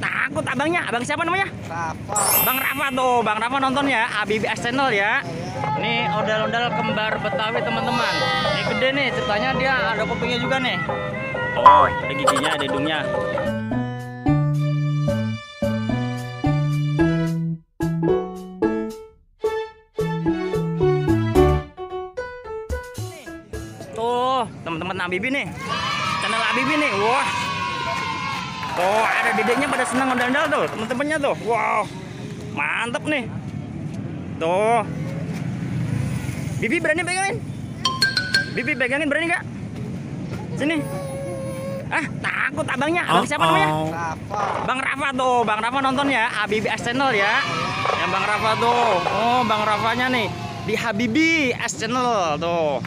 Takut abangnya. Abang siapa namanya? Rafa. Bang Rafa tuh. Bang Rafa nonton ya ABBS Channel ya. Ini ondel-ondel kembar Betawi teman-teman. Ini gede nih, ceritanya dia ada kupingnya juga nih. Oh, ada giginya, ada hidungnya. Tuh, teman-teman Habibie nih. Channel Habibie nih. Wah. Tuh, ada dedeknya pada senang ondel-ondel tuh, teman-temannya tuh. Wow. Mantep nih. Tuh. Bibi berani pegangin? Bibi pegangin berani nggak? Sini. Takut abangnya. Abang siapa namanya? Rafa. Bang Rafa tuh. Bang Rafa nonton ya ABBS Channel ya. Yang Bang Rafa tuh. Oh, Bang Rafanya nih di ABBS Channel tuh.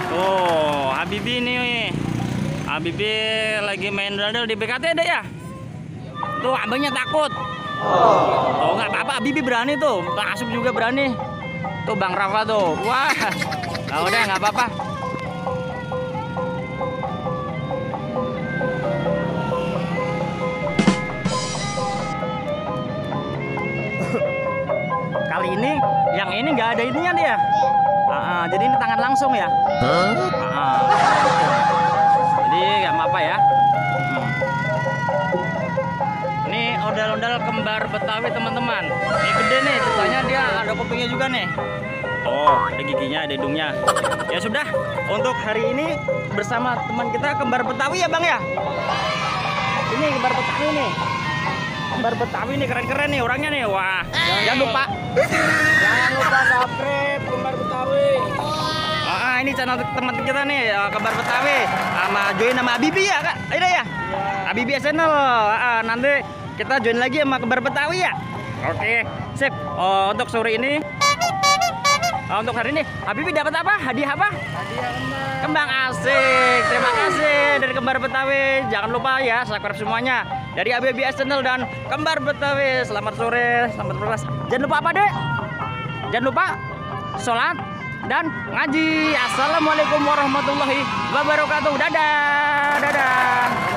Tuh, Habibie nih. Habibie lagi main radel di BKT deh ya. Tuh, abangnya takut. Tuh, nggak apa-apa, Habibie berani tuh. Bang Asup juga berani. Tuh, Bang Rafa tuh. Wah, nah, udah nggak apa-apa. Kali ini, yang ini nggak ada ininya dia. Jadi ini tangan langsung ya. Jadi nggak apa-apa ya. Ini ondel-ondel kembar Betawi teman-teman. Ini gede nih, ceritanya dia ada kupingnya juga nih. Oh, ada giginya, ada hidungnya. Ya sudah, untuk hari ini bersama teman kita kembar Betawi ya Bang ya. Ini kembar Betawi nih. Kembar Betawi nih keren-keren nih orangnya nih. Wah, jangan lupa subscribe kembar Betawi. Ini channel teman kita nih kembar Betawi sama join sama Habibie ya Kak. Ada ya? ABBS Channel. Nanti kita join lagi sama kembar Betawi ya. Oke, sip. Untuk sore ini, untuk hari ini Habibie dapat apa? Hadiah apa? Hadiah Kembang asik. Terima kasih dari kembar Betawi. Jangan lupa ya subscribe semuanya dari ABBS Channel dan kembar Betawi. Selamat sore, selamat berpuasa. Jangan lupa apa deh? Jangan lupa sholat dan ngaji. Assalamualaikum warahmatullahi wabarakatuh. Dadah.